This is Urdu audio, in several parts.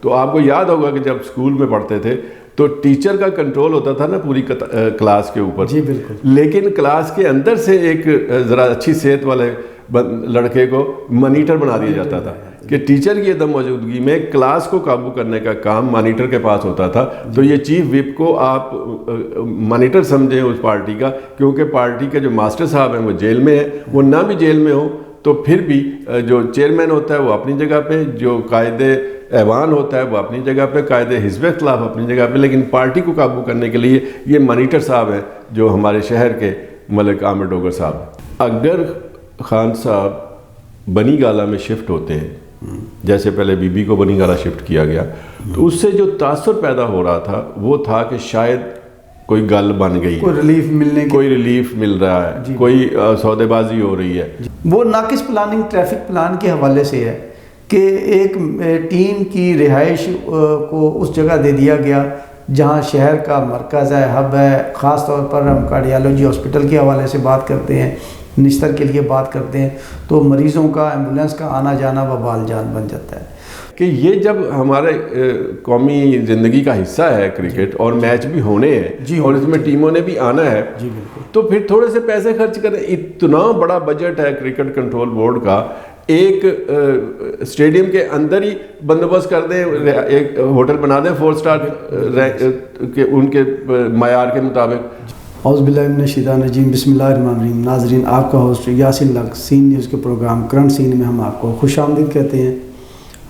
تو آپ کو یاد ہوگا کہ جب اسکول میں پڑھتے تھے تو ٹیچر کا کنٹرول ہوتا تھا نا پوری کلاس کے اوپر. جی بالکل. لیکن کلاس کے اندر سے ایک ذرا اچھی صحت والے لڑکے کو مانیٹر بنا دیا جاتا تھا کہ ٹیچر کی عدم موجودگی میں کلاس کو قابو کرنے کا کام مانیٹر کے پاس ہوتا تھا. تو یہ چیف وپ کو آپ مانیٹر سمجھیں اس پارٹی کا, کیونکہ پارٹی کے جو ماسٹر صاحب ہیں وہ جیل میں ہیں. وہ نہ بھی جیل میں ہوں تو پھر بھی جو چیئرمین ہوتا ہے وہ اپنی جگہ پہ, جو قائد ایوان ہوتا ہے وہ اپنی جگہ پہ, قائد حزب اختلاف اپنی جگہ پہ, لیکن پارٹی کو قابو کرنے کے لیے یہ مانیٹر صاحب ہیں جو ہمارے شہر کے ملک عامر ڈوگر صاحب. اگر خان صاحب بنی گالہ میں شفٹ ہوتے ہیں, جیسے پہلے بی بی کو بنی گالہ شفٹ کیا گیا, تو اس سے جو تاثر پیدا ہو رہا تھا وہ تھا کہ شاید کوئی گل بن گئی, کوئی ریلیف مل رہا ہے, کوئی سودے بازی ہو رہی ہے. وہ ناقص پلاننگ ٹریفک پلان کے حوالے سے ہے کہ ایک ٹیم کی رہائش کو اس جگہ دے دیا گیا جہاں شہر کا مرکز ہے, ہب ہے. خاص طور پر ہم کارڈیالوجی ہاسپٹل کے حوالے سے بات کرتے ہیں, نشتر کے لیے بات کرتے ہیں, تو مریضوں کا ایمبولینس کا آنا جانا وبال جان بن جاتا ہے. کہ یہ جب ہمارے قومی زندگی کا حصہ ہے کرکٹ, اور میچ بھی ہونے ہیں اور اس میں ٹیموں نے بھی آنا ہے, تو پھر تھوڑے سے پیسے خرچ کریں. اتنا بڑا بجٹ ہے کرکٹ کنٹرول بورڈ کا, ایک اسٹیڈیم کے اندر ہی بندوبست کر دیں, ایک ہوٹل بنا دیں 4 اسٹار کے ان کے معیار کے مطابق. اعوذ باللہ من الشیطان الرجیم, بسم اللہ الرحمن الرحیم. ناظرین, آپ کا ہوسٹ یاسین لگ سین نیوز کے پروگرام کرنٹ سین میں ہم آپ کو خوش آمدید کہتے ہیں.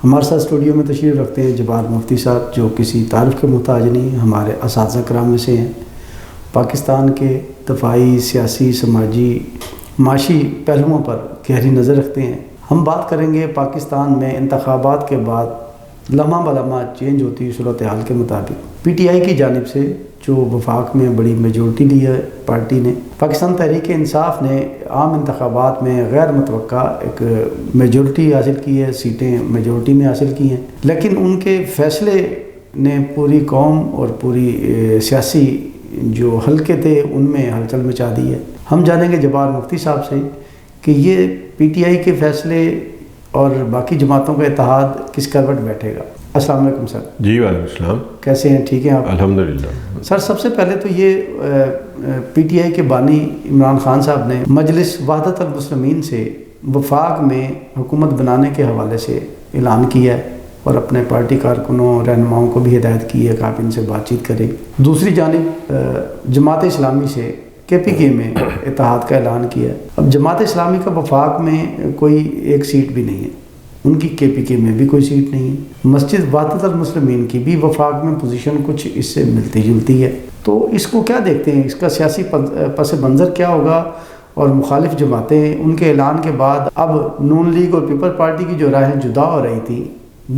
ہمارے ساتھ اسٹوڈیو میں تشریف رکھتے ہیں جبار مفتی صاحب, جو کسی تعارف کے محتاج نہیں, ہمارے اساتذہ کرام میں سے ہیں. پاکستان کے دفاعی, سیاسی, سماجی, معاشی پہلوؤں پر گہری نظر رکھتے ہیں. ہم بات کریں گے پاکستان میں انتخابات کے بعد لمحہ بلمحہ چینج ہوتی ہوئی صورتحال کے مطابق پی ٹی آئی کی جانب سے جو وفاق میں بڑی میجورٹی لی ہے پارٹی نے. پاکستان تحریک انصاف نے عام انتخابات میں غیر متوقع ایک میجورٹی حاصل کی ہے, سیٹیں میجورٹی میں حاصل کی ہیں, لیکن ان کے فیصلے نے پوری قوم اور پوری سیاسی جو حلقے تھے ان میں ہلچل مچا دی ہے. ہم جانیں گے جبار مفتی صاحب سے کہ یہ پی ٹی آئی کے فیصلے اور باقی جماعتوں کا اتحاد کس کروٹ بیٹھے گا. السلام علیکم سر. جی وعلیکم السلام. کیسے ہیں؟ ٹھیک ہیں آپ؟ الحمدللہ. سر سب سے پہلے تو یہ پی ٹی آئی کے بانی عمران خان صاحب نے مجلس وحدت المسلمین سے وفاق میں حکومت بنانے کے حوالے سے اعلان کیا ہے اور اپنے پارٹی کارکنوں رہنماؤں کو بھی ہدایت کی ہے کہ آپ ان سے بات چیت کریں. دوسری جانب جماعت اسلامی سے کے پی کے میں اتحاد کا اعلان کیا ہے. اب جماعت اسلامی کا وفاق میں کوئی ایک سیٹ بھی نہیں ہے, ان کی کے پی کے میں بھی کوئی سیٹ نہیں ہے. مسجد وحدت المسلمین کی بھی وفاق میں پوزیشن کچھ اس سے ملتی جلتی ہے. تو اس کو کیا دیکھتے ہیں, اس کا سیاسی پس منظر کیا ہوگا؟ اور مخالف جماعتیں ان کے اعلان کے بعد اب نون لیگ اور پیپل پارٹی کی جو راہیں جدا ہو رہی تھیں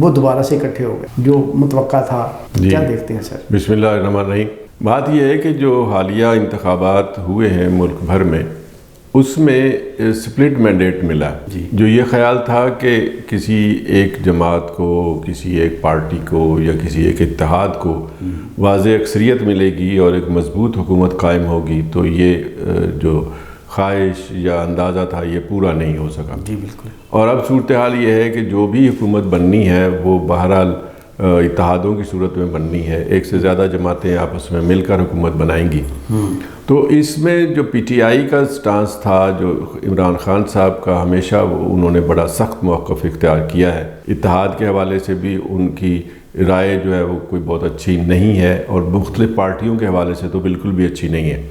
وہ دوبارہ سے اکٹھے ہو گئے, جو متوقع تھا. کیا دیکھتے ہیں سر؟ بسم اللہ الرحمن الرحیم. بات یہ ہے کہ جو حالیہ انتخابات ہوئے ہیں ملک بھر میں, اس میں سپلٹ مینڈیٹ ملا. جو یہ خیال تھا کہ کسی ایک جماعت کو, کسی ایک پارٹی کو یا کسی ایک اتحاد کو واضح اکثریت ملے گی اور ایک مضبوط حکومت قائم ہوگی, تو یہ جو خواہش یا اندازہ تھا یہ پورا نہیں ہو سکا. جی بالکل. اور اب صورتحال یہ ہے کہ جو بھی حکومت بننی ہے وہ بہرحال اتحادوں کی صورت میں بننی ہے. ایک سے زیادہ جماعتیں آپس میں مل کر حکومت بنائیں گی. تو اس میں جو پی ٹی آئی کا سٹانس تھا, جو عمران خان صاحب کا ہمیشہ انہوں نے بڑا سخت موقف اختیار کیا ہے. اتحاد کے حوالے سے بھی ان کی رائے جو ہے وہ کوئی بہت اچھی نہیں ہے, اور مختلف پارٹیوں کے حوالے سے تو بالکل بھی اچھی نہیں ہے.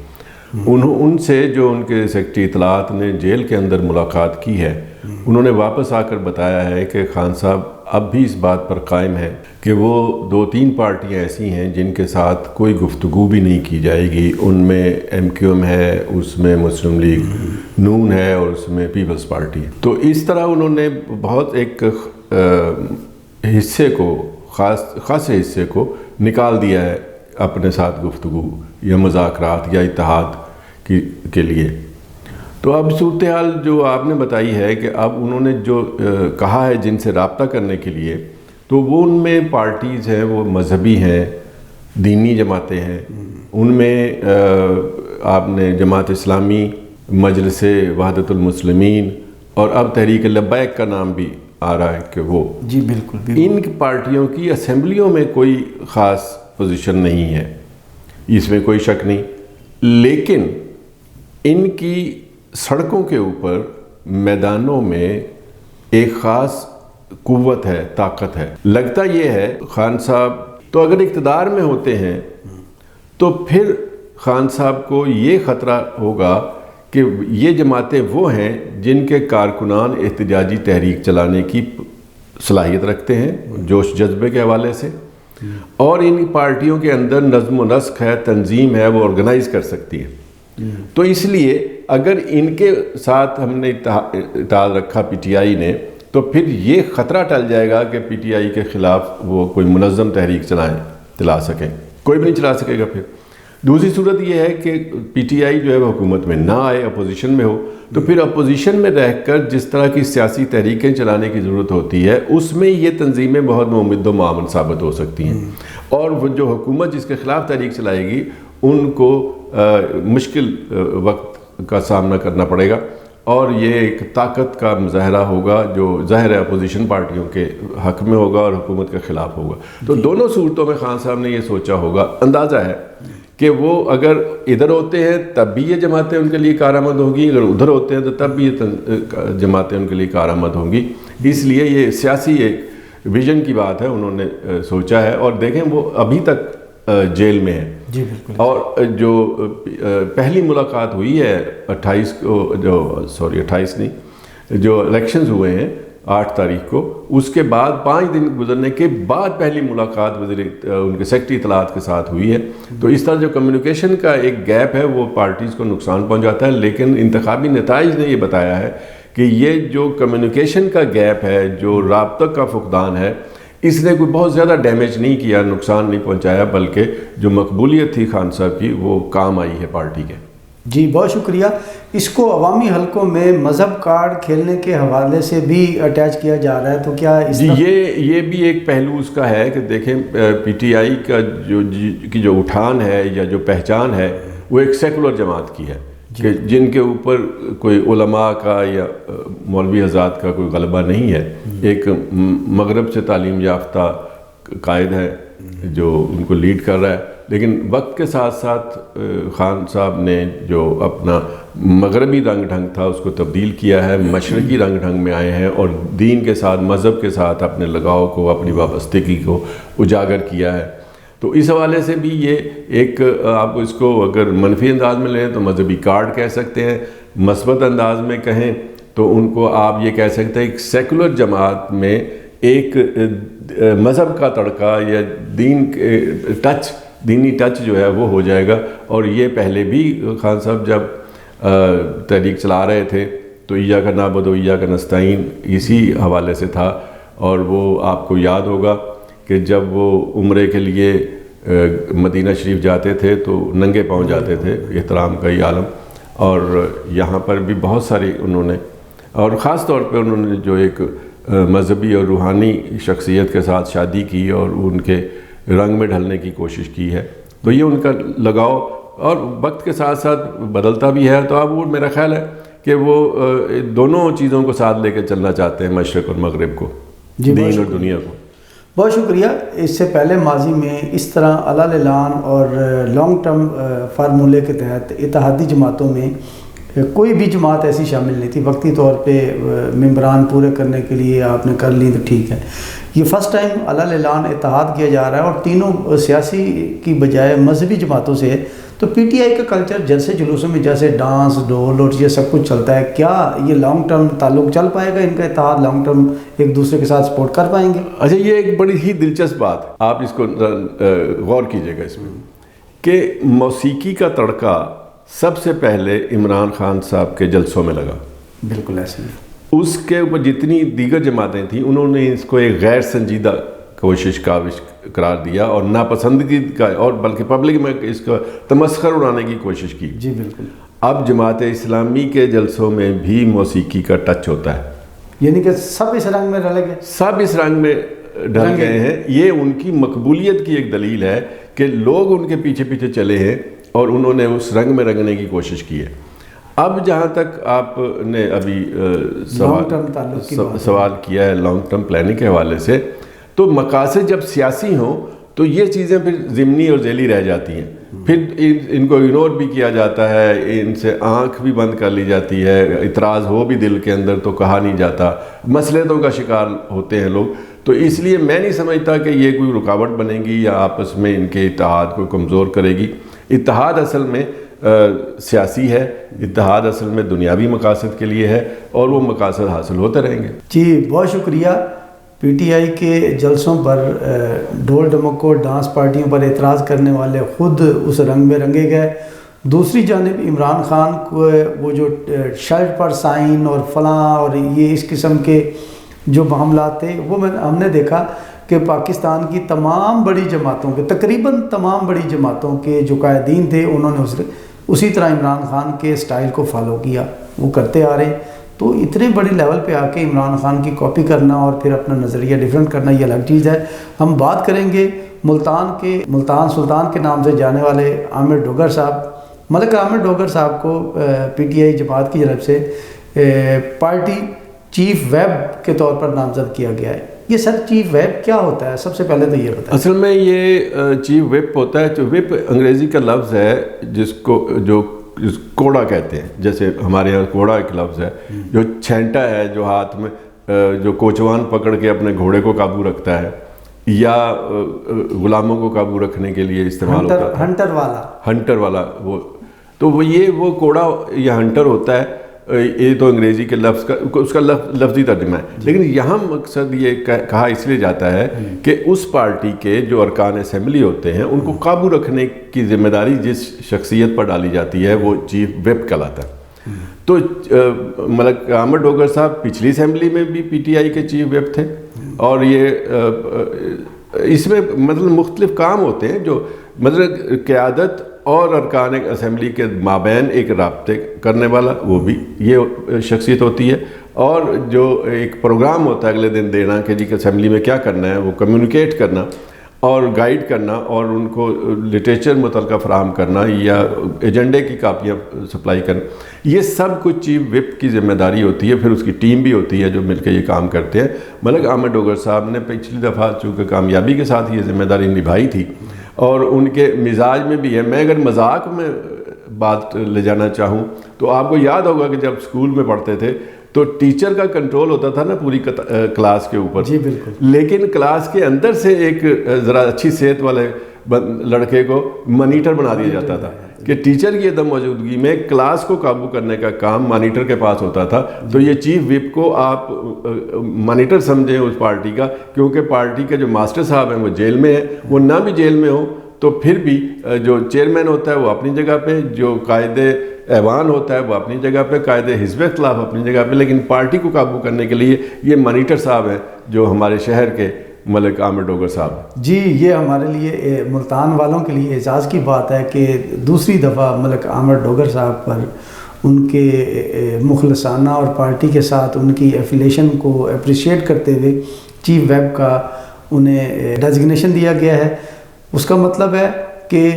ان سے جو ان کے سیکرٹری اطلاعات نے جیل کے اندر ملاقات کی ہے, انہوں نے واپس آ کر بتایا ہے کہ خان صاحب اب بھی اس بات پر قائم ہے کہ وہ 2-3 پارٹیاں ایسی ہیں جن کے ساتھ کوئی گفتگو بھی نہیں کی جائے گی. ان میں ایم کیو ایم ہے, اس میں مسلم لیگ نون ہے, اور اس میں پیپلز پارٹی ہے. تو اس طرح انہوں نے بہت ایک حصے کو, خاص حصے کو نکال دیا ہے اپنے ساتھ گفتگو یا مذاکرات یا اتحاد کے لیے. تو اب صورتحال جو آپ نے بتائی ہے کہ اب انہوں نے جو کہا ہے جن سے رابطہ کرنے کے لیے, تو وہ ان میں پارٹیز ہیں, وہ مذہبی ہیں, دینی جماعتیں ہیں. ان میں آپ نے جماعت اسلامی, مجلس وحدت المسلمین, اور اب تحریک لبیک کا نام بھی آ رہا ہے کہ وہ جی بالکل ان پارٹیوں کی اسمبلیوں میں کوئی خاص پوزیشن نہیں ہے، اس میں کوئی شک نہیں، لیکن ان کی سڑکوں کے اوپر میدانوں میں ایک خاص قوت ہے، طاقت ہے۔ لگتا یہ ہے خان صاحب تو اگر اقتدار میں ہوتے ہیں تو پھر خان صاحب کو یہ خطرہ ہوگا کہ یہ جماعتیں وہ ہیں جن کے کارکنان احتجاجی تحریک چلانے کی صلاحیت رکھتے ہیں جوش جذبے کے حوالے سے، اور ان پارٹیوں کے اندر نظم و نسق ہے، تنظیم ہے، وہ آرگنائز کر سکتی ہے۔ تو اس لیے اگر ان کے ساتھ ہم نے اتحاد رکھا پی ٹی آئی نے، تو پھر یہ خطرہ ٹل جائے گا کہ پی ٹی آئی کے خلاف وہ کوئی منظم تحریک چلا سکیں، کوئی بھی نہیں چلا سکے گا۔ پھر دوسری صورت یہ ہے کہ پی ٹی آئی جو ہے وہ حکومت میں نہ آئے، اپوزیشن میں ہو، تو پھر اپوزیشن میں رہ کر جس طرح کی سیاسی تحریکیں چلانے کی ضرورت ہوتی ہے، اس میں یہ تنظیمیں بہت ممد و معاون ثابت ہو سکتی ہیں، اور وہ جو حکومت جس کے خلاف تحریک چلائے گی ان کو مشکل وقت کا سامنا کرنا پڑے گا، اور یہ ایک طاقت کا مظاہرہ ہوگا جو ظاہر ہے اپوزیشن پارٹیوں کے حق میں ہوگا اور حکومت کے خلاف ہوگا۔ تو دونوں صورتوں میں خان صاحب نے یہ سوچا ہوگا، اندازہ ہے کہ وہ اگر ادھر ہوتے ہیں تب بھی یہ جماعتیں ان کے لیے کارآمد ہوں گی، اگر ادھر ہوتے ہیں تو تب بھی یہ جماعتیں ان کے لیے کارآمد ہوں گی۔ اس لیے یہ سیاسی ایک ویژن کی بات ہے، انہوں نے سوچا ہے، اور دیکھیں وہ ابھی تک جیل میں ہے۔ جی بالکل۔ اور جو پہلی ملاقات ہوئی ہے 28 کو، جو 28 نہیں، جو الیکشنز ہوئے ہیں 8 تاریخ کو، اس کے بعد 5 دن گزرنے کے بعد پہلی ملاقات ان کے سیکرٹری اطلاعات کے ساتھ ہوئی ہے۔ تو اس طرح جو کمیونیکیشن کا ایک گیپ ہے وہ پارٹیز کو نقصان پہنچاتا ہے، لیکن انتخابی نتائج نے یہ بتایا ہے کہ یہ جو کمیونیکیشن کا گیپ ہے، جو رابطہ کا فقدان ہے، اس نے کوئی بہت زیادہ ڈیمیج نہیں کیا، نقصان نہیں پہنچایا، بلکہ جو مقبولیت تھی خان صاحب کی وہ کام آئی ہے پارٹی کے۔ جی بہت شکریہ۔ اس کو عوامی حلقوں میں مذہب کارڈ کھیلنے کے حوالے سے بھی اٹیچ کیا جا رہا ہے، تو کیا اس جی یہ بھی ایک پہلو اس کا ہے کہ دیکھیں پی ٹی آئی کا جو اٹھان ہے یا جو پہچان ہے وہ ایک سیکولر جماعت کی ہے، کہ جن کے اوپر کوئی علماء کا یا مولوی حضرات کا کوئی غلبہ نہیں ہے، ایک مغرب سے تعلیم یافتہ قائد ہے جو ان کو لیڈ کر رہا ہے۔ لیکن وقت کے ساتھ ساتھ خان صاحب نے جو اپنا مغربی رنگ ڈھنگ تھا اس کو تبدیل کیا ہے، مشرقی رنگ ڈھنگ میں آئے ہیں، اور دین کے ساتھ، مذہب کے ساتھ اپنے لگاؤ کو، اپنی وابستگی کو اجاگر کیا ہے۔ تو اس حوالے سے بھی یہ ایک آپ اس کو اگر منفی انداز میں لیں تو مذہبی کارڈ کہہ سکتے ہیں، مثبت انداز میں کہیں تو ان کو آپ یہ کہہ سکتے ہیں ایک سیکولر جماعت میں ایک مذہب کا تڑکا یا دینی ٹچ جو ہے وہ ہو جائے گا۔ اور یہ پہلے بھی خان صاحب جب تحریک چلا رہے تھے تو ایاک نعبد و ایاک نستعین اسی حوالے سے تھا، اور وہ آپ کو یاد ہوگا کہ جب وہ عمرے کے لیے مدینہ شریف جاتے تھے تو ننگے پاؤں جاتے تھے، احترام کا یہ عالم، اور یہاں پر بھی بہت ساری انہوں نے، اور خاص طور پہ انہوں نے جو ایک مذہبی اور روحانی شخصیت کے ساتھ شادی کی اور ان کے رنگ میں ڈھلنے کی کوشش کی ہے، تو یہ ان کا لگاؤ اور وقت کے ساتھ ساتھ بدلتا بھی ہے۔ تو اب وہ میرا خیال ہے کہ وہ دونوں چیزوں کو ساتھ لے کے چلنا چاہتے ہیں، مشرق اور مغرب کو، دین اور دنیا کو۔ بہت شکریہ۔ اس سے پہلے ماضی میں اس طرح اعلان اور لانگ ٹرم فارمولے کے تحت اتحادی جماعتوں میں کوئی بھی جماعت ایسی شامل نہیں تھی، وقتی طور پہ ممبران پورے کرنے کے لیے آپ نے کر لی تو ٹھیک ہے۔ یہ فرسٹ ٹائم اعلان اتحاد کیا جا رہا ہے، اور تینوں سیاسی کی بجائے مذہبی جماعتوں سے ہے۔ تو پی ٹی آئی کا کلچر جلسے جلوسوں میں جیسے ڈانس، ڈھول اور یہ سب کچھ چلتا ہے، کیا یہ لانگ ٹرم تعلق چل پائے گا ان کا اتحاد، لانگ ٹرم ایک دوسرے کے ساتھ سپورٹ کر پائیں گے؟ اچھا، یہ ایک بڑی ہی دلچسپ بات، آپ اس کو غور کیجئے گا اس میں، کہ موسیقی کا تڑکا سب سے پہلے عمران خان صاحب کے جلسوں میں لگا۔ بالکل ایسے ہی۔ اس کے اوپر جتنی دیگر جماعتیں تھیں انہوں نے اس کو ایک غیر سنجیدہ کوشش کاوش قرار دیا اور ناپسندگی کا، اور بلکہ پبلک میں اس کا تمسخر اڑانے کی کوشش کی۔ جی بالکل۔ اب جماعت اسلامی کے جلسوں میں بھی موسیقی کا ٹچ ہوتا ہے، یعنی کہ سب اس رنگ میں ڈلے گئے، سب اس رنگ میں ڈل گئے ہیں۔ یہ ان کی مقبولیت کی ایک دلیل ہے کہ لوگ ان کے پیچھے پیچھے چلے ہیں اور انہوں نے اس رنگ میں رنگنے کی کوشش کی ہے۔ اب جہاں تک آپ نے ابھی سوال کیا ہے لانگ ٹرم پلاننگ کے حوالے سے، تو مقاصد جب سیاسی ہوں تو یہ چیزیں پھر ضمنی اور ذیلی رہ جاتی ہیں، پھر ان کو اگنور بھی کیا جاتا ہے، ان سے آنکھ بھی بند کر لی جاتی ہے، اعتراض ہو بھی دل کے اندر تو کہا نہیں جاتا، مصلحتوں کا شکار ہوتے ہیں لوگ. تو اس لیے میں نہیں سمجھتا کہ یہ کوئی رکاوٹ بنے گی یا آپس میں ان کے اتحاد کو کمزور کرے گی. اتحاد اصل میں سیاسی ہے، اتحاد اصل میں دنیاوی مقاصد کے لیے ہے، اور وہ مقاصد حاصل ہوتے رہیں گے. جی بہت شکریہ. پی ٹی آئی کے جلسوں پر ڈھول ڈمکو ڈانس پارٹیوں پر اعتراض کرنے والے خود اس رنگ میں رنگے گئے. دوسری جانب عمران خان کو وہ جو شرٹ پر سائن اور فلاں اور یہ اس قسم کے جو معاملات تھے، وہ ہم نے دیکھا کہ پاکستان کی تمام بڑی جماعتوں کے، تقریباً تمام بڑی جماعتوں کے جو قائدین تھے، انہوں نے اسی طرح عمران خان کے سٹائل کو فالو کیا، وہ کرتے آ رہے ہیں. تو اتنے بڑے لیول پہ آ کے عمران خان کی کاپی کرنا اور پھر اپنا نظریہ ڈیفرنٹ کرنا، یہ الگ چیز ہے. ہم بات کریں گے ملتان سلطان کے نام سے جانے والے عامر ڈوگر صاحب. ملک عامر ڈوگر صاحب کو پی ٹی آئی جماعت کی جانب سے پارٹی چیف ویب کے طور پر نامزد کیا گیا ہے. یہ سر چیف ویب کیا ہوتا ہے؟ سب سے پہلے تو یہ بتائیں. اصل میں یہ چیف ویپ ہوتا ہے، تو ویپ انگریزی کا لفظ ہے جس کو جو کوڑا کہتے ہیں. جیسے ہمارے یہاں کوڑا ایک لفظ ہے، جو چھینٹا ہے، جو ہاتھ میں جو کوچوان پکڑ کے اپنے گھوڑے کو قابو رکھتا ہے یا غلاموں کو قابو رکھنے کے لیے استعمال ہوتا ہے. ہنٹر والا وہ کوڑا یا ہنٹر ہوتا ہے. یہ تو انگریزی کے لفظ کا اس کا لفظی ترجمہ ہے. لیکن یہاں مقصد یہ کہا اس لیے جاتا ہے کہ اس پارٹی کے جو ارکان اسمبلی ہوتے ہیں ان کو قابو رکھنے کی ذمہ داری جس شخصیت پر ڈالی جاتی ہے وہ چیف ویپ کہلاتا ہے. تو ملک عامر ڈوگر صاحب پچھلی اسمبلی میں بھی پی ٹی آئی کے چیف ویپ تھے، اور یہ اس میں مطلب مختلف کام ہوتے ہیں جو مطلب قیادت اور ارکان اسمبلی کے مابین ایک رابطے کرنے والا، وہ بھی یہ شخصیت ہوتی ہے. اور جو ایک پروگرام ہوتا ہے اگلے دن دینا کہ جی اسمبلی میں کیا کرنا ہے، وہ کمیونیکیٹ کرنا اور گائیڈ کرنا اور ان کو لٹریچر متعلقہ فراہم کرنا یا ایجنڈے کی کاپیاں سپلائی کرنا، یہ سب کچھ چیف وپ کی ذمہ داری ہوتی ہے. پھر اس کی ٹیم بھی ہوتی ہے جو مل کے یہ کام کرتے ہیں. ملک عامر ڈوگر صاحب نے پچھلی دفعہ چونکہ کامیابی کے ساتھ یہ ذمہ داری نبھائی تھی، اور ان کے مزاج میں بھی ہے. میں اگر مذاق میں بات لے جانا چاہوں تو آپ کو یاد ہوگا کہ جب اسکول میں پڑھتے تھے تو ٹیچر کا کنٹرول ہوتا تھا نا پوری کلاس کے اوپر. جی بالکل. لیکن کلاس کے اندر سے ایک ذرا اچھی صحت والے لڑکے کو مانیٹر بنا دیا جاتا تھا کہ ٹیچر کی عدم موجودگی میں کلاس کو قابو کرنے کا کام مانیٹر کے پاس ہوتا تھا. تو یہ چیف وپ کو آپ مانیٹر سمجھیں اس پارٹی کا، کیونکہ پارٹی کے جو ماسٹر صاحب ہیں وہ جیل میں ہیں. وہ نہ بھی جیل میں ہوں تو پھر بھی جو چیئرمین ہوتا ہے وہ اپنی جگہ پہ، جو قائد ایوان ہوتا ہے وہ اپنی جگہ پہ، قائد حزب اختلاف اپنی جگہ پہ، لیکن پارٹی کو قابو کرنے کے لیے یہ مانیٹر صاحب ہیں جو ہمارے شہر کے ملک عامر ڈوگر صاحب. جی یہ ہمارے لیے ملتان والوں کے لیے اعزاز کی بات ہے کہ دوسری دفعہ ملک عامر ڈوگر صاحب پر ان کے مخلصانہ اور پارٹی کے ساتھ ان کی ایفیلیشن کو اپریشیٹ کرتے ہوئے چیف ویب کا انہیں ڈیزگنیشن دیا گیا ہے. اس کا مطلب ہے کہ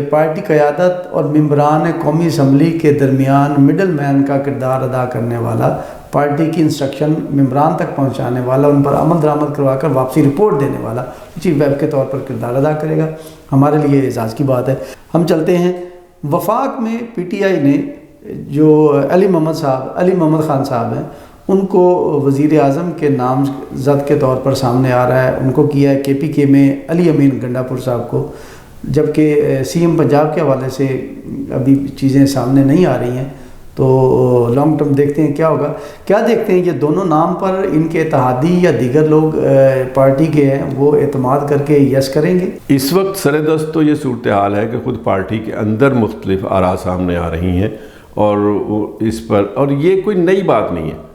پارٹی قیادت اور ممبران قومی اسمبلی کے درمیان مڈل مین کا کردار ادا کرنے والا، پارٹی کی انسٹرکشن ممبران تک پہنچانے والا، ان پر عمل درآمد کروا کر واپسی رپورٹ دینے والا چیف ویب کے طور پر کردار ادا کرے گا. ہمارے لیے اعزاز کی بات ہے. ہم چلتے ہیں وفاق میں. پی ٹی آئی نے جو علی محمد خان صاحب ہیں ان کو وزیر اعظم کے نامزد کے طور پر سامنے آ رہا ہے. ان کو کیا ہے کے پی کے میں علی امین گنڈاپور صاحب کو، جبکہ سی ایم پنجاب کے حوالے سے ابھی چیزیں سامنے نہیں آ رہی ہیں. تو لانگ ٹرم دیکھتے ہیں کیا ہوگا. کیا دیکھتے ہیں یہ دونوں نام پر ان کے اتحادی یا دیگر لوگ پارٹی کے ہیں وہ اعتماد کر کے یس کریں گے؟ اس وقت سر دست تو یہ صورتحال ہے کہ خود پارٹی کے اندر مختلف آراء سامنے آ رہی ہیں، اور اس پر، اور یہ کوئی نئی بات نہیں ہے.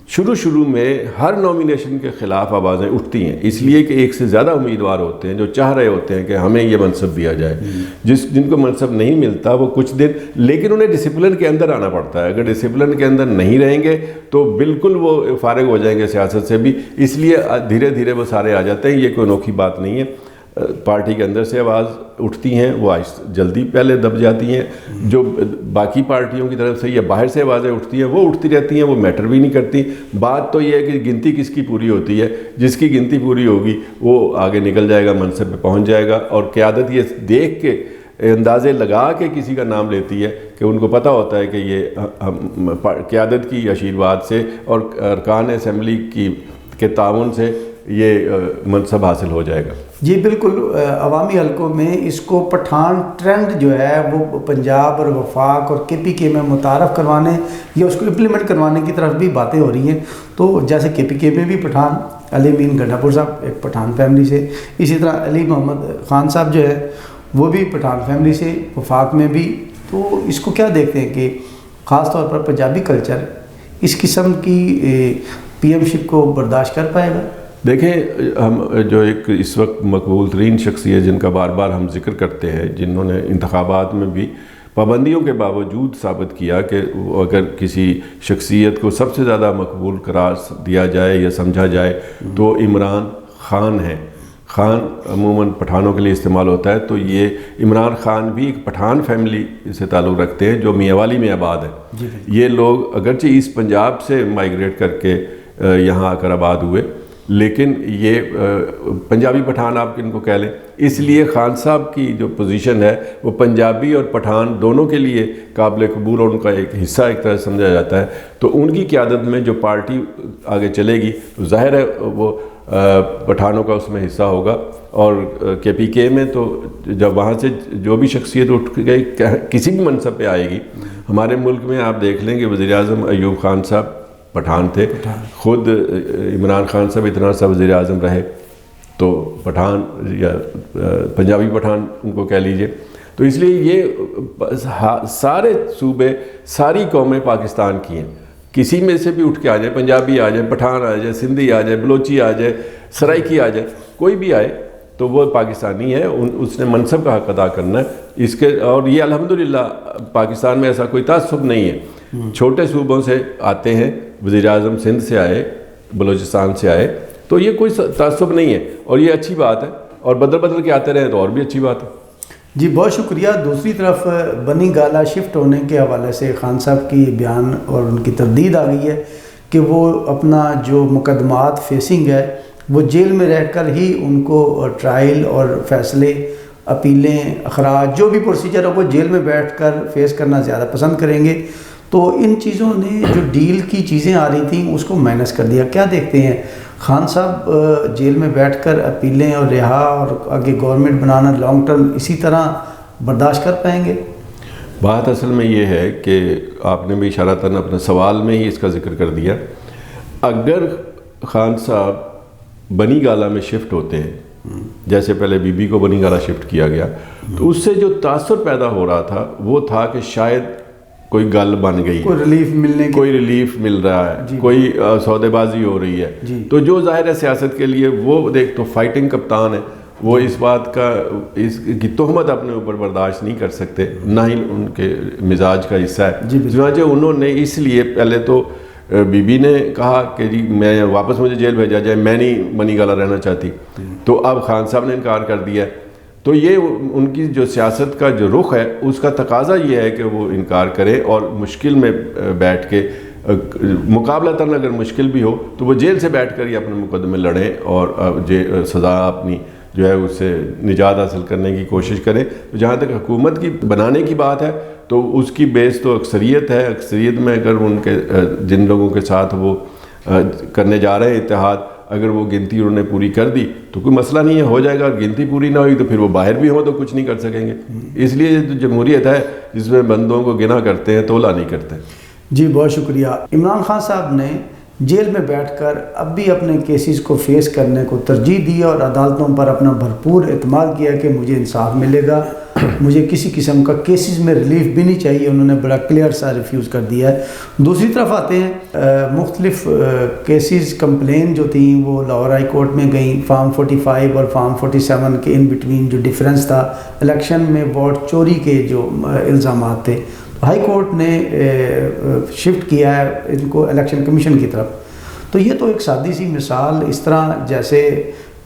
شروع میں ہر نومینیشن کے خلاف آوازیں اٹھتی ہیں، اس لیے کہ ایک سے زیادہ امیدوار ہوتے ہیں جو چاہ رہے ہوتے ہیں کہ ہمیں یہ منصب دیا جائے. جن کو منصب نہیں ملتا وہ کچھ دن، لیکن انہیں ڈسپلن کے اندر آنا پڑتا ہے. اگر ڈسپلن کے اندر نہیں رہیں گے تو بالکل وہ فارغ ہو جائیں گے سیاست سے بھی. اس لیے دھیرے دھیرے وہ سارے آ جاتے ہیں. یہ کوئی انوکھی بات نہیں ہے. پارٹی کے اندر سے آواز اٹھتی ہیں وہ جلدی پہلے دب جاتی ہیں، جو باقی پارٹیوں کی طرف سے یا باہر سے آوازیں اٹھتی ہیں وہ اٹھتی رہتی ہیں، وہ میٹر بھی نہیں کرتی۔ بات تو یہ ہے کہ گنتی کس کی پوری ہوتی ہے، جس کی گنتی پوری ہوگی وہ آگے نکل جائے گا، منصب پہ پہنچ جائے گا۔ اور قیادت یہ دیکھ کے اندازے لگا کے کسی کا نام لیتی ہے کہ ان کو پتہ ہوتا ہے کہ یہ قیادت کی آشیرواد سے اور ارکان اسمبلی کے تعاون سے یہ منصب حاصل ہو جائے گا۔ جی بالکل، عوامی حلقوں میں اس کو پٹھان ٹرینڈ جو ہے وہ پنجاب اور وفاق اور کے پی کے میں متعارف کروانے یا اس کو امپلیمنٹ کروانے کی طرف بھی باتیں ہو رہی ہیں۔ تو جیسے کے پی کے میں بھی پٹھان، علی امین گڈھا پور صاحب ایک پٹھان فیملی سے، اسی طرح علی محمد خان صاحب جو ہے وہ بھی پٹھان فیملی سے، وفاق میں بھی۔ تو اس کو کیا دیکھتے ہیں کہ خاص طور پر پنجابی کلچر اس قسم کی پی ایم شپ کو برداشت کر پائے گا؟ دیکھیں، ہم جو ایک اس وقت مقبول ترین شخصیت جن کا بار بار ہم ذکر کرتے ہیں، جنہوں نے انتخابات میں بھی پابندیوں کے باوجود ثابت کیا کہ اگر کسی شخصیت کو سب سے زیادہ مقبول قرار دیا جائے یا سمجھا جائے تو عمران خان ہے۔ خان عموماً پٹھانوں کے لیے استعمال ہوتا ہے، تو یہ عمران خان بھی ایک پٹھان فیملی سے تعلق رکھتے ہیں جو میاں والی میں آباد ہے۔ یہ لوگ اگرچہ ایسٹ پنجاب سے مائیگریٹ کر کے یہاں آ کر آباد ہوئے، لیکن یہ پنجابی پٹھان آپ ان کو کہہ لیں۔ اس لیے خان صاحب کی جو پوزیشن ہے وہ پنجابی اور پٹھان دونوں کے لیے قابل قبول اور ان کا ایک حصہ ایک طرح سے سمجھا جاتا ہے۔ تو ان کی قیادت میں جو پارٹی آگے چلے گی ظاہر ہے وہ پٹھانوں کا اس میں حصہ ہوگا۔ اور کے پی کے میں تو جب وہاں سے جو بھی شخصیت اٹھ گئی کسی بھی منصب پہ آئے گی، ہمارے ملک میں آپ دیکھ لیں کہ وزیر اعظم ایوب خان صاحب پٹھان تھے، خود عمران خان صاحب اتنا سا وزیر اعظم رہے، تو پٹھان یا پنجابی پٹھان ان کو کہہ لیجئے۔ تو اس لیے یہ سارے صوبے، ساری قومیں پاکستان کی ہیں، کسی میں سے بھی اٹھ کے آ جائے، پنجابی آ جائے، پٹھان آ جائے، سندھی آ جائے، بلوچی آ جائے، سرائکی آ جائے، کوئی بھی آئے تو وہ پاکستانی ہے، اس نے منصب کا حق ادا کرنا ہے اس کے۔ اور یہ الحمدللہ پاکستان میں ایسا کوئی تعصب نہیں ہے، چھوٹے صوبوں سے آتے ہیں، وزیر اعظم سندھ سے آئے، بلوچستان سے آئے، تو یہ کوئی تعصب نہیں ہے اور یہ اچھی بات ہے، اور بدل بدل کے آتے رہیں تو اور بھی اچھی بات ہے۔ جی بہت شکریہ۔ دوسری طرف بنی گالہ شفٹ ہونے کے حوالے سے خان صاحب کی بیان اور ان کی تردید آ گئی ہے کہ وہ اپنا جو مقدمات فیسنگ ہے وہ جیل میں رہ کر ہی ان کو ٹرائل اور فیصلے، اپیلیں، اخراج جو بھی پروسیجر ہے وہ جیل میں بیٹھ کر فیس کرنا زیادہ پسند کریں گے۔ تو ان چیزوں نے جو ڈیل کی چیزیں آ رہی تھیں اس کو مائنس کر دیا۔ کیا دیکھتے ہیں خان صاحب جیل میں بیٹھ کر اپیلیں اور رہا اور آگے گورنمنٹ بنانا لانگ ٹرم اسی طرح برداشت کر پائیں گے؟ بات اصل میں یہ ہے کہ آپ نے بھی اشارتاً اپنے سوال میں ہی اس کا ذکر کر دیا، اگر خان صاحب بنی گالہ میں شفٹ ہوتے ہیں، جیسے پہلے بی بی کو بنی گالہ شفٹ کیا گیا، تو اس سے جو تاثر پیدا ہو رہا تھا وہ تھا کہ شاید کوئی گل بن گئی، کوئی ریلیف مل رہا ہے، کوئی سودے بازی ہو رہی ہے۔ تو جو ظاہر ہے سیاست کے لیے وہ دیکھ تو فائٹنگ کپتان ہے، وہ اس بات کا اس کی تہمت اپنے اوپر برداشت نہیں کر سکتے، نہ ہی ان کے مزاج کا حصہ ہے۔ چنانچہ انہوں نے اس لیے پہلے تو بی بی نے کہا کہ جی میں واپس مجھے جیل بھیجا جائے، میں نہیں بنی گالہ رہنا چاہتی، تو اب خان صاحب نے انکار کر دیا۔ تو یہ ان کی جو سیاست کا جو رخ ہے اس کا تقاضا یہ ہے کہ وہ انکار کرے اور مشکل میں بیٹھ کے مقابلتاً اگر مشکل بھی ہو تو وہ جیل سے بیٹھ کر ہی اپنے مقدمے لڑیں اور سزا اپنی جو ہے اس سے نجات حاصل کرنے کی کوشش کریں۔ جہاں تک حکومت کی بنانے کی بات ہے تو اس کی بیس تو اکثریت ہے، اکثریت میں اگر ان کے جن لوگوں کے ساتھ وہ کرنے جا رہے ہیں اتحاد، اگر وہ گنتی انہوں نے پوری کر دی تو کوئی مسئلہ نہیں ہے، ہو جائے گا۔ اور گنتی پوری نہ ہوئی تو پھر وہ باہر بھی ہوں تو کچھ نہیں کر سکیں گے۔ اس لیے یہ جمہوریت ہے جس میں بندوں کو گنا کرتے ہیں، تولا نہیں کرتے۔ جی بہت شکریہ۔ عمران خان صاحب نے جیل میں بیٹھ کر اب بھی اپنے کیسز کو فیس کرنے کو ترجیح دی اور عدالتوں پر اپنا بھرپور اعتماد کیا کہ مجھے انصاف ملے گا، مجھے کسی قسم کا کیسز میں ریلیف بھی نہیں چاہیے، انہوں نے بڑا کلیئر سا ریفیوز کر دیا ہے۔ دوسری طرف آتے ہیں مختلف کیسز، کمپلین جو تھیں وہ لاہور ہائی کورٹ میں گئیں، فارم 45 اور فارم 47 کے ان بٹوین جو ڈیفرنس تھا، الیکشن میں ووٹ چوری کے جو الزامات تھے، ہائی کورٹ نے شفٹ کیا ہے ان کو الیکشن کمیشن کی طرف۔ تو یہ تو ایک سادی سی مثال، اس طرح جیسے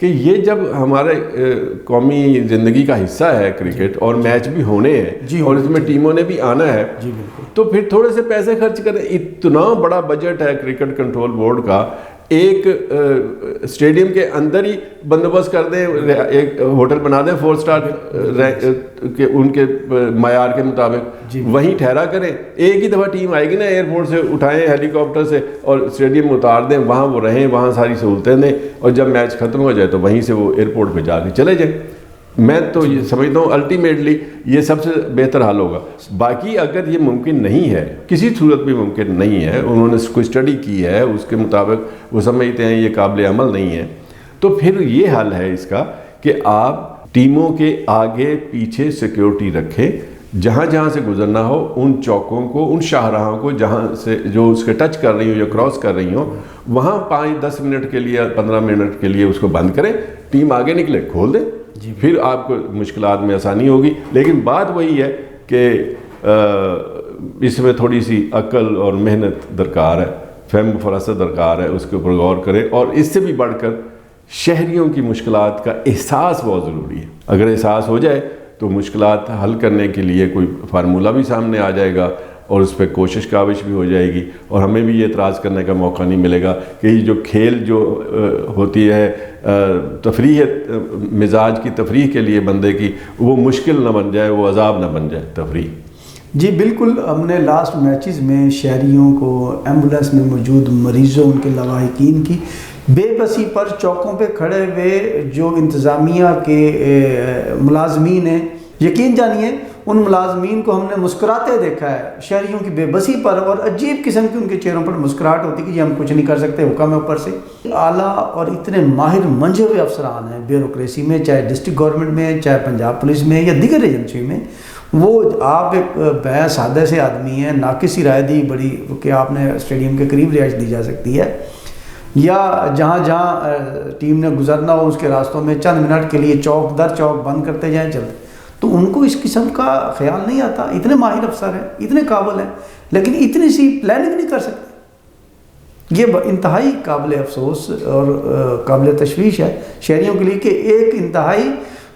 کہ یہ جب ہمارے قومی زندگی کا حصہ ہے کرکٹ اور میچ بھی ہونے ہیں اور اس میں ٹیموں نے بھی آنا ہے تو پھر تھوڑے سے پیسے خرچ کریں. اتنا بڑا بجٹ ہے کرکٹ کنٹرول بورڈ کا, ایک اسٹیڈیم کے اندر ہی بندوبست کر دیں, ایک ہوٹل بنا دیں 4 اسٹار کے ان کے معیار کے مطابق, وہیں ٹھہرا کریں. ایک ہی دفعہ ٹیم آئے گی نا ایئرپورٹ سے اٹھائیں ہیلی کاپٹر سے اور اسٹیڈیم میں اتار دیں, وہاں وہ رہیں, وہاں ساری سہولتیں دیں, اور جب میچ ختم ہو جائے تو وہیں سے وہ ایئرپورٹ پہ جا کے چلے جائیں. میں تو یہ سمجھتا ہوں الٹیمیٹلی یہ سب سے بہتر حل ہوگا. باقی اگر یہ ممکن نہیں ہے, کسی صورت بھی ممکن نہیں ہے, انہوں نے کوئی اسٹڈی کی ہے اس کے مطابق وہ سمجھتے ہیں یہ قابل عمل نہیں ہے, تو پھر یہ حل ہے اس کا کہ آپ ٹیموں کے آگے پیچھے سیکیورٹی رکھیں, جہاں جہاں سے گزرنا ہو ان چوکوں کو, ان شاہراہوں کو جہاں سے جو اس کے ٹچ کر رہی ہوں یا کراس کر رہی ہوں, وہاں 5-10 منٹ کے لیے 15 منٹ کے لیے اس کو بند کریں, ٹیم آگے نکلے کھول دیں, پھر آپ کو مشکلات میں آسانی ہوگی. لیکن بات وہی ہے کہ اس میں تھوڑی سی عقل اور محنت درکار ہے, فہم و فراست درکار ہے, اس کے اوپر غور کریں. اور اس سے بھی بڑھ کر شہریوں کی مشکلات کا احساس بہت ضروری ہے. اگر احساس ہو جائے تو مشکلات حل کرنے کے لیے کوئی فارمولہ بھی سامنے آ جائے گا اور اس پہ کوشش کاوش بھی ہو جائے گی, اور ہمیں بھی یہ اعتراض کرنے کا موقع نہیں ملے گا کہ یہ جو کھیل جو ہوتی ہے تفریح مزاج کی تفریح کے لیے بندے کی, وہ مشکل نہ بن جائے, وہ عذاب نہ بن جائے تفریح. جی بالکل. ہم نے لاسٹ میچز میں شہریوں کو, ایمبولینس میں موجود مریضوں, ان کے لواحقین کی بے بسی پر چوکوں پہ کھڑے ہوئے جو انتظامیہ کے ملازمین ہیں, یقین جانیے ان ملازمین کو ہم نے مسکراتے دیکھا ہے شہریوں کی بے بسی پر, اور عجیب قسم کی ان کے چہروں پر مسکراہٹ ہوتی کہ یہ ہم کچھ نہیں کر سکتے, حکم ہے اوپر سے. اعلیٰ اور اتنے ماہر منجے ہوئے افسران ہیں بیوروکریسی میں, چاہے ڈسٹرکٹ گورنمنٹ میں, چاہے پنجاب پولیس میں یا دیگر ایجنسی میں. وہ آپ ایک بے سادہ سے آدمی ہیں, ناقص سی رائے دی بڑی کہ آپ نے اسٹیڈیم کے قریب رہائش دی جا سکتی ہے, یا جہاں جہاں ٹیم نے گزرنا ہو اس کے راستوں میں چند منٹ کے لیے چوک در چوک بند کرتے جائیں چلتے, تو ان کو اس قسم کا خیال نہیں آتا. اتنے ماہر افسر ہیں, اتنے قابل ہیں, لیکن اتنی سی پلاننگ نہیں کر سکتے. یہ انتہائی قابل افسوس اور قابل تشویش ہے شہریوں کے لیے کہ ایک انتہائی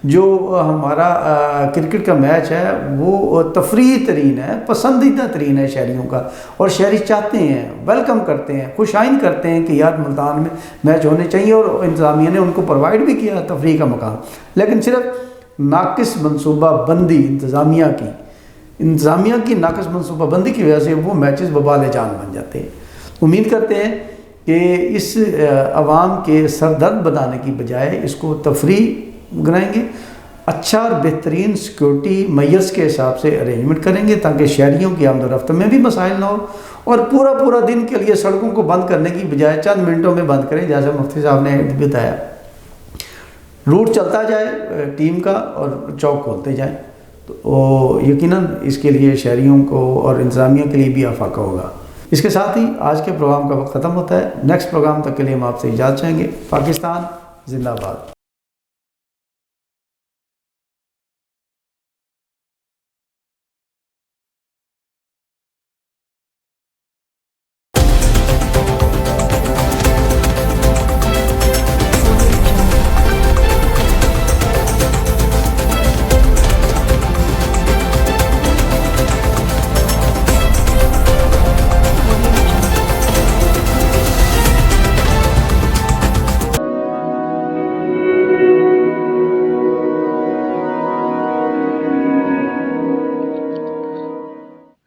جو ہمارا کرکٹ کا میچ ہے وہ تفریحی ترین ہے, پسندیدہ ترین ہے شہریوں کا, اور شہری چاہتے ہیں, ویلکم کرتے ہیں, خوش آئند کرتے ہیں کہ یار ملتان میں میچ ہونے چاہیے, اور انتظامیہ نے ان کو پرووائڈ بھی کیا تفریح کا مقام. لیکن صرف ناقص منصوبہ بندی انتظامیہ کی ناقص منصوبہ بندی کی وجہ سے وہ میچز وبال جان بن جاتے ہیں. امید کرتے ہیں کہ اس عوام کے سردرد بنانے کی بجائے اس کو تفریح بنائیں گے, اچھا اور بہترین سیکورٹی میئرز کے حساب سے ارینجمنٹ کریں گے تاکہ شہریوں کی آمد و رفت میں بھی مسائل نہ ہو, اور پورا دن کے لیے سڑکوں کو بند کرنے کی بجائے چند منٹوں میں بند کریں, جیسے مفتی صاحب نے بتایا. روٹ چلتا جائے ٹیم کا اور چوک کھولتے جائیں, تو یقیناً اس کے لیے شہریوں کو اور انتظامیہ کے لیے بھی افاقہ ہوگا. اس کے ساتھ ہی آج کے پروگرام کا وقت ختم ہوتا ہے. نیکسٹ پروگرام تک کے لیے ہم آپ سے اجازت چاہیں گے. پاکستان زندہ باد.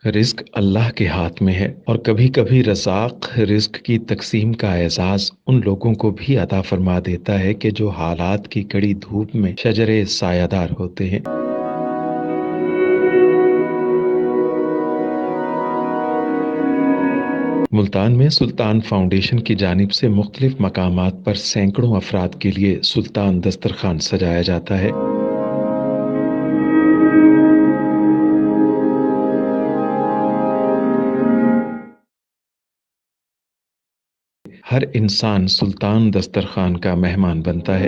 رزق اللہ کے ہاتھ میں ہے، اور کبھی کبھی رزاق رزق کی تقسیم کا اعزاز ان لوگوں کو بھی عطا فرما دیتا ہے کہ جو حالات کی کڑی دھوپ میں شجرے سایہ دار ہوتے ہیں. ملتان میں سلطان فاؤنڈیشن کی جانب سے مختلف مقامات پر سینکڑوں افراد کے لیے سلطان دسترخوان سجایا جاتا ہے. ہر انسان سلطان دسترخوان کا مہمان بنتا ہے.